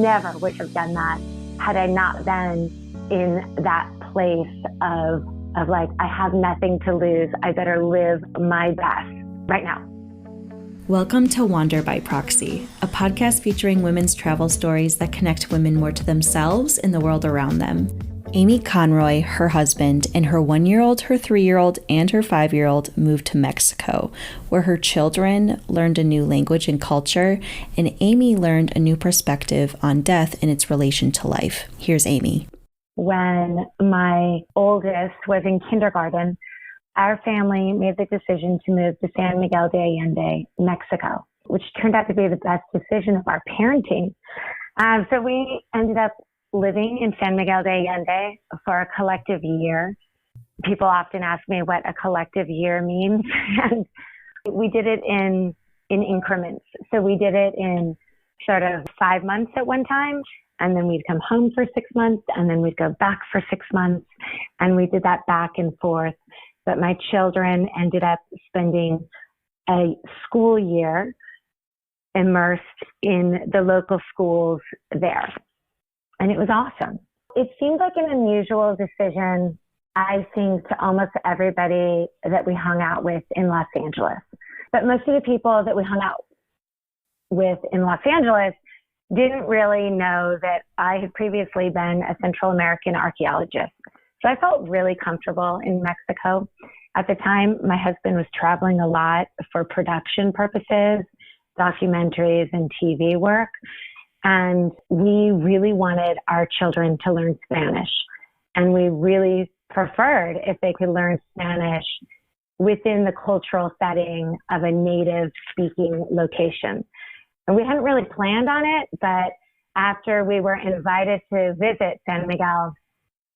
never would have done that had I not been in that place of like, I have nothing to lose. I better live my best right now. Welcome to Wander By Proxy, a podcast featuring women's travel stories that connect women more to themselves and the world around them. Amy Conroy, her husband, and her 1-year-old, her 3-year-old, and her 5-year-old moved to Mexico, where her children learned a new language and culture, and Amy learned a new perspective on death and its relation to life. Here's Amy. When my oldest was in kindergarten, our family made the decision to move to San Miquel de Allende, Mexico, which turned out to be the best decision of our parenting. So we ended up living in San Miquel de Allende for a collective year. People often ask me what a collective year means. And we did it in increments. So we did it in sort of 5 months at one time, and then we'd come home for 6 months, and then we'd go back for 6 months. And we did that back and forth. But my children ended up spending a school year immersed in the local schools there. And it was awesome. It seemed like an unusual decision, I think, to almost everybody that we hung out with in Los Angeles. But most of the people that we hung out with in Los Angeles didn't really know that I had previously been a Central American archaeologist. So I felt really comfortable in Mexico. At the time, my husband was traveling a lot for production purposes, documentaries, and TV work. And we really wanted our children to learn Spanish. And we really preferred if they could learn Spanish within the cultural setting of a native speaking location. And we hadn't really planned on it, but after we were invited to visit San Miguel,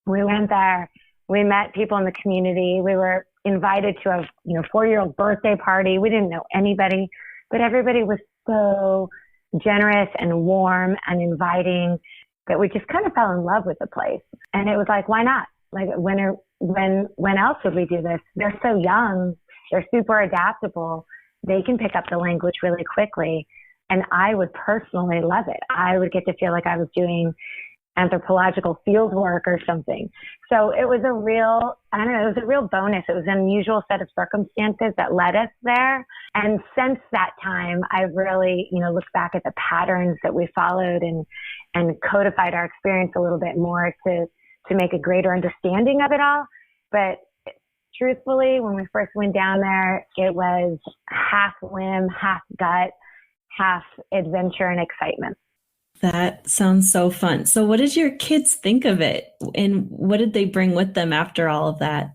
we went there, we met people in the community, we were invited to a 4-year-old birthday party. We didn't know anybody, but everybody was so generous and warm and inviting that we just kind of fell in love with the place. And it was like, why not? Like, when else would we do this? They're so young. They're super adaptable. They can pick up the language really quickly. And I would personally love it. I would get to feel like I was doing anthropological field work or something. So it was a real bonus. It was an unusual set of circumstances that led us there. And since that time, I've really, looked back at the patterns that we followed and codified our experience a little bit more to make a greater understanding of it all. But truthfully, when we first went down there, it was half whim, half gut, half adventure and excitement. That sounds so fun. So what did your kids think of it? And what did they bring with them after all of that?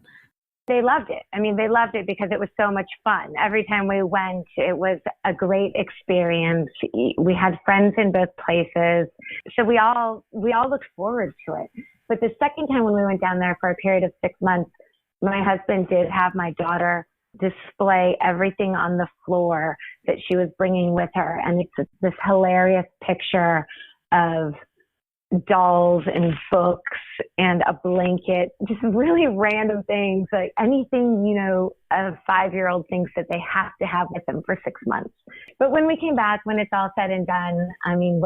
They loved it. I mean, they loved it because it was so much fun. Every time we went, it was a great experience. We had friends in both places. So we all looked forward to it. But the second time when we went down there for a period of 6 months, my husband did have my daughter display everything on the floor that she was bringing with her. And it's this hilarious picture of dolls and books and a blanket, just really random things, like anything, a 5-year-old thinks that they have to have with them for 6 months. But when we came back, when it's all said and done, I mean,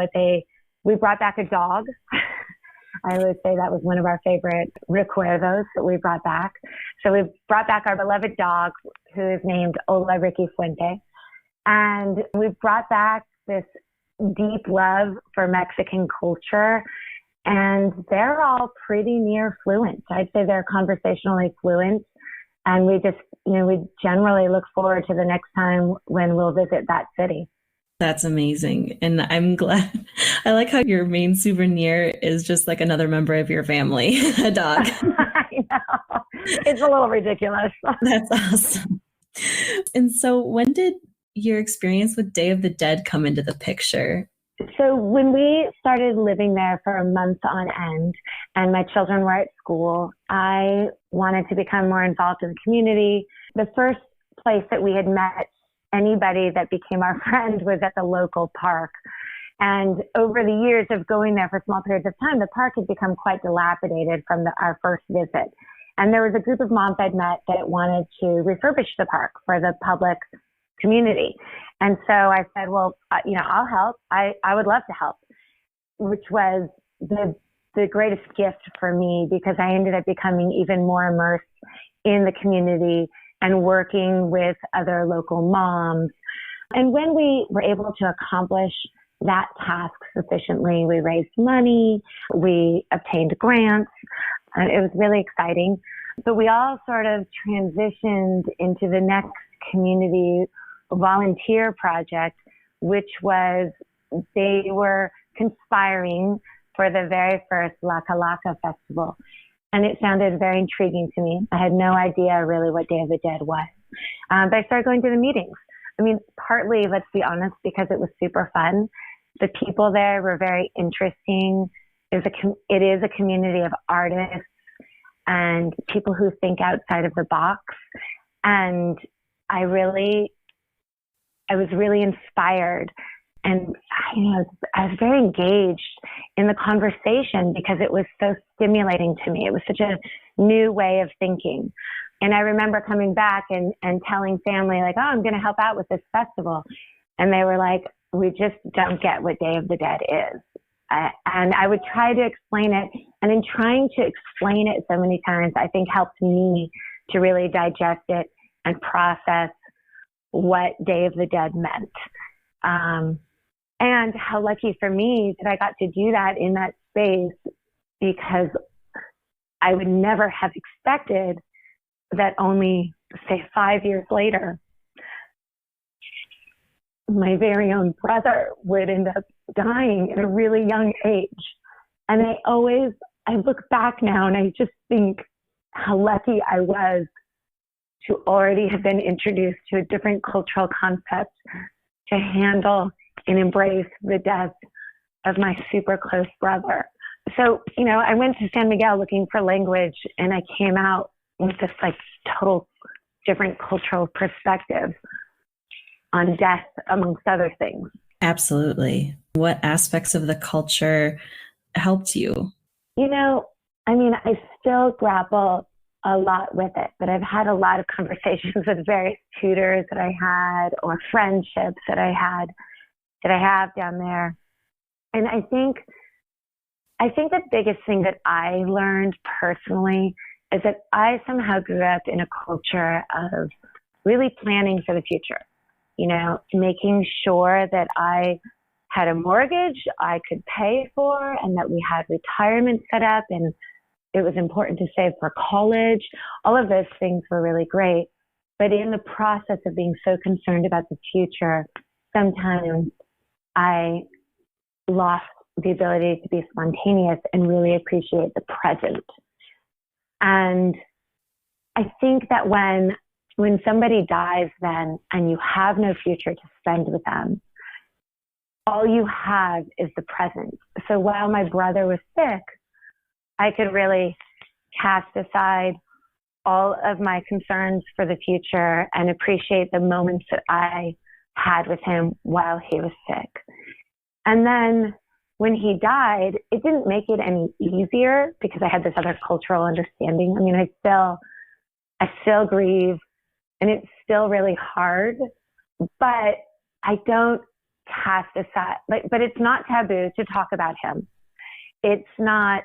we brought back a dog. I would say that was one of our favorite recuerdos that we brought back. So we brought back our beloved dog, who is named Ola Ricky Fuente. And we brought back this deep love for Mexican culture. And they're all pretty near fluent. I'd say they're conversationally fluent. And we just, we generally look forward to the next time when we'll visit that city. That's amazing. And I'm glad. I like how your main souvenir is just like another member of your family, a dog. I know. It's a little ridiculous. That's awesome. And so when did your experience with Day of the Dead come into the picture? So when we started living there for a month on end and my children were at school, I wanted to become more involved in the community. The first place that we had met anybody that became our friend was at the local park. And over the years of going there for small periods of time, the park had become quite dilapidated from our first visit. And there was a group of moms I'd met that wanted to refurbish the park for the public community. And so I said, well, I'll help. I would love to help. which was the greatest gift for me because I ended up becoming even more immersed in the community and working with other local moms. And when we were able to accomplish that task sufficiently, we raised money, we obtained grants, and it was really exciting. But we all sort of transitioned into the next community volunteer project, which was they were conspiring for the very first Laka Laka festival. And it sounded very intriguing to me. I had no idea really what Day of the Dead was. But I started going to the meetings. I mean, partly, let's be honest, because it was super fun. The people there were very interesting. It is a community of artists and people who think outside of the box. And I was really inspired. And I was very engaged in the conversation because it was so stimulating to me. It was such a new way of thinking. And I remember coming back and telling family, like, oh, I'm going to help out with this festival. And they were like, we just don't get what Day of the Dead is. And I would try to explain it. And in trying to explain it so many times, I think helped me to really digest it and process what Day of the Dead meant. And how lucky for me that I got to do that in that space, because I would never have expected that only, say, 5 years later, my very own brother would end up dying at a really young age. And I look back now and I just think how lucky I was to already have been introduced to a different cultural concept to handle and embrace the death of my super close brother. So, I went to San Miguel looking for language, and I came out with this total different cultural perspective on death, amongst other things. Absolutely. What aspects of the culture helped you? I still grapple a lot with it, but I've had a lot of conversations with various tutors that I had or friendships that I have down there. And I think the biggest thing that I learned personally is that I somehow grew up in a culture of really planning for the future, making sure that I had a mortgage I could pay for and that we had retirement set up and it was important to save for college. All of those things were really great. But in the process of being so concerned about the future, sometimes I lost the ability to be spontaneous and really appreciate the present. And I think that when somebody dies then and you have no future to spend with them, all you have is the present. So while my brother was sick, I could really cast aside all of my concerns for the future and appreciate the moments that I had with him while he was sick. And then when he died, it didn't make it any easier because I had this other cultural understanding. I still grieve and it's still really hard, but I don't cast aside, but it's not taboo to talk about him. It's not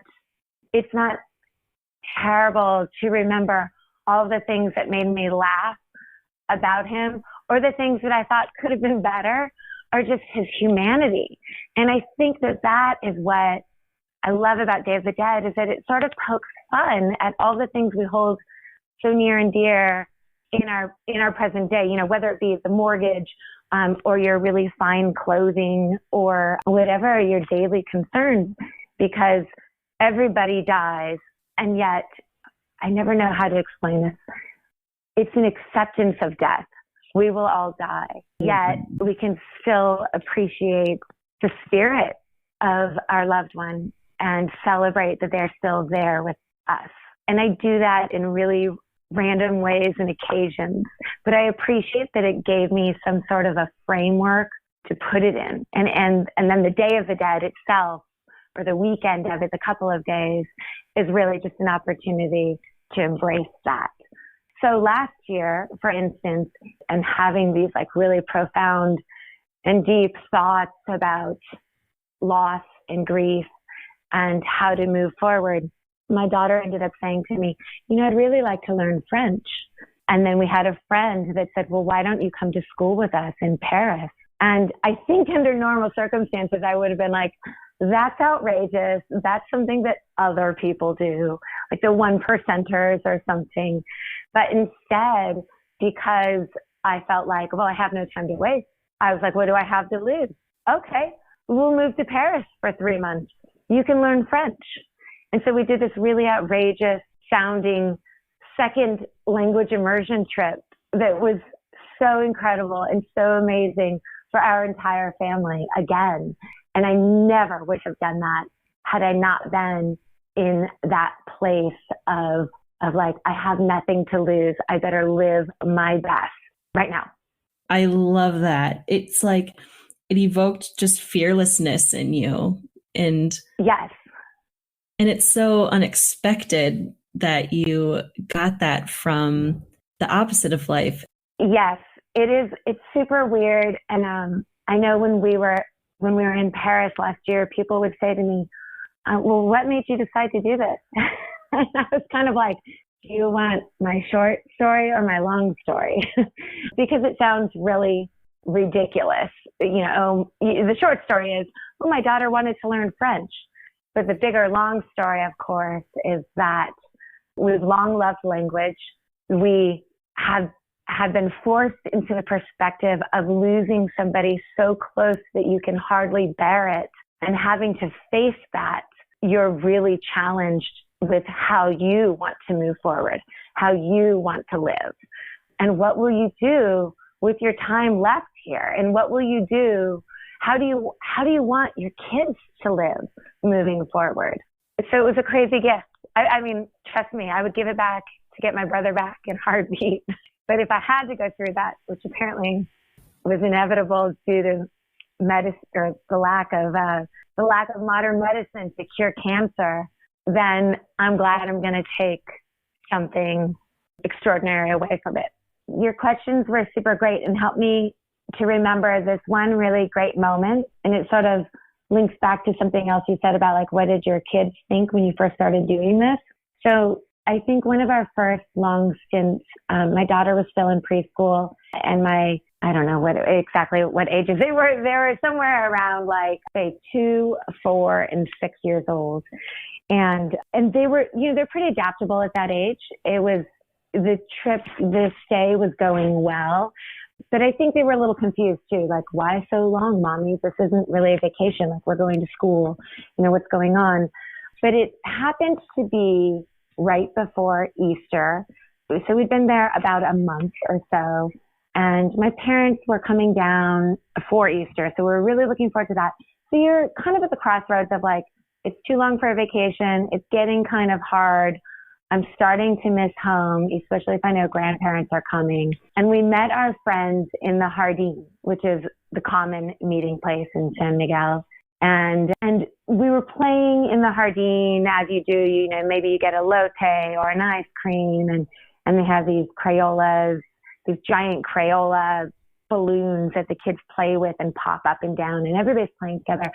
terrible to remember all the things that made me laugh about him or the things that I thought could have been better or just his humanity. And I think that is what I love about Day of the Dead is that it sort of pokes fun at all the things we hold so near and dear in our present day, whether it be the mortgage or your really fine clothing or whatever your daily concerns, because everybody dies. And yet, I never know how to explain this. It's an acceptance of death. We will all die. Yet we can still appreciate the spirit of our loved one and celebrate that they're still there with us. And I do that in really random ways and occasions, but I appreciate that it gave me some sort of a framework to put it in. And then the Day of the Dead itself, or the weekend of it, the couple of days, is really just an opportunity to embrace that. So last year, for instance, and having these really profound and deep thoughts about loss and grief and how to move forward, my daughter ended up saying to me, I'd really like to learn French. And then we had a friend that said, well, why don't you come to school with us in Paris? And I think under normal circumstances, I would have been like, that's outrageous. That's something that other people do, like the 1%ers or something. But instead, because I felt like, well, I have no time to waste, I was like, what do I have to lose? Okay, we'll move to Paris for 3 months. You can learn French. And so we did this really outrageous sounding second language immersion trip that was so incredible and so amazing for our entire family again. And I never would have done that had I not been in that place of like, I have nothing to lose. I better live my best right now. I love that. It's like it evoked just fearlessness in you. And yes. And it's so unexpected that you got that from the opposite of life. Yes, it is. It's super weird. And I know when we were in Paris last year, people would say to me, well, what made you decide to do this? And I was kind of like, do you want my short story or my long story? Because it sounds really ridiculous. The short story is, well, my daughter wanted to learn French. But the bigger, long story, of course, is that we've long loved language. We have been forced into the perspective of losing somebody so close that you can hardly bear it. And having to face that, you're really challenged with how you want to move forward, how you want to live. And what will you do with your time left here? And what will you do? How do you want your kids to live moving forward? So it was a crazy gift. I mean, trust me, I would give it back to get my brother back in a heartbeat. But if I had to go through that, which apparently was inevitable due to medicine or the lack of modern medicine to cure cancer, then I'm glad I'm going to take something extraordinary away from it. Your questions were super great and helped me to remember this one really great moment. And it sort of links back to something else you said about like, what did your kids think when you first started doing this? So I think one of our first long stints, my daughter was still in preschool and I don't know exactly what ages they were somewhere around like say 2, 4, and 6 years old. And they were, they're pretty adaptable at that age. It was the stay was going well. But I think they were a little confused too, like, why so long, mommy? This isn't really a vacation. Like, we're going to school. What's going on? But it happened to be right before Easter. So we'd been there about a month or so. And my parents were coming down for Easter. So we're really looking forward to that. So you're kind of at the crossroads of like, it's too long for a vacation. It's getting kind of hard. I'm starting to miss home, especially if I know grandparents are coming. And we met our friends in the Jardin, which is the common meeting place in San Miguel. And we were playing in the Jardin as you do, maybe you get a latte or an ice cream and they have these Crayolas, these giant Crayola balloons that the kids play with and pop up and down and everybody's playing together.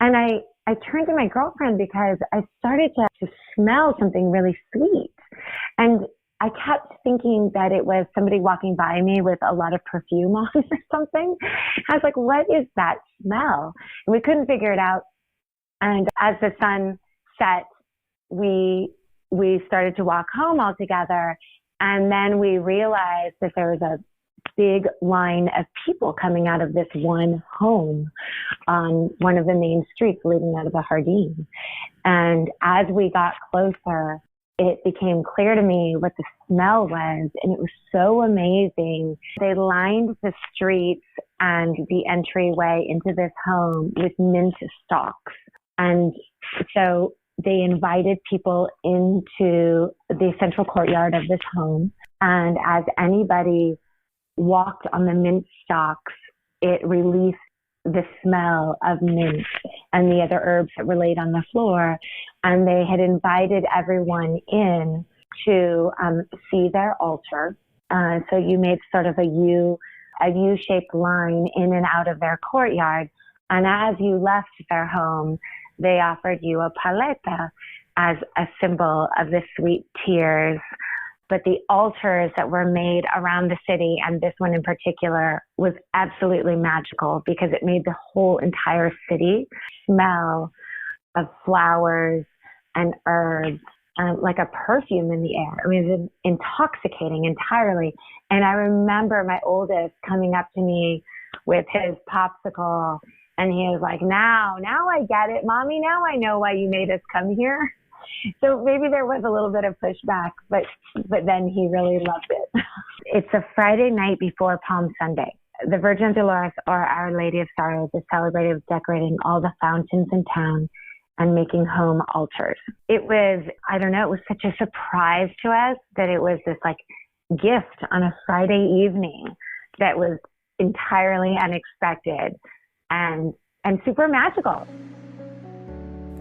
And I turned to my girlfriend because I started to smell something really sweet. And I kept thinking that it was somebody walking by me with a lot of perfume on or something. I was like, what is that smell? And we couldn't figure it out. And as the sun set, we started to walk home all together. And then we realized that there was a big line of people coming out of this one home on one of the main streets leading out of the Jardin. And as we got closer, it became clear to me what the smell was, and it was so amazing. They lined the streets and the entryway into this home with mint stalks. And so they invited people into the central courtyard of this home. And as anybody walked on the mint stalks, it released the smell of mint and the other herbs that were laid on the floor. And they had invited everyone in to see their altar. So you made sort of a U-shaped line in and out of their courtyard. And as you left their home, they offered you a paleta as a symbol of the sweet tears. But the altars that were made around the city, and this one in particular, was absolutely magical because it made the whole entire city smell of flowers and herbs, like a perfume in the air. I mean, it was intoxicating entirely. And I remember my oldest coming up to me with his popsicle, and he was like, now I get it, Mommy. Now I know why you made us come here. So maybe there was a little bit of pushback, but then he really loved it. It's a Friday night before Palm Sunday. The Virgin of Dolores, or Our Lady of Sorrows, is celebrated with decorating all the fountains in town and making home altars. It was, it was such a surprise to us that it was this like gift on a Friday evening that was entirely unexpected and super magical.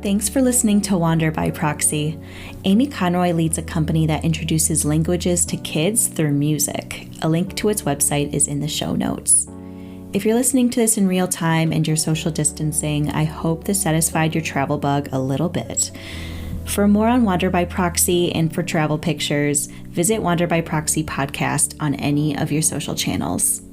Thanks for listening to Wander by Proxy. Amy Conroy leads a company that introduces languages to kids through music. A link to its website is in the show notes. If you're listening to this in real time and you're social distancing, I hope this satisfied your travel bug a little bit. For more on Wander by Proxy and for travel pictures, visit Wander by Proxy podcast on any of your social channels.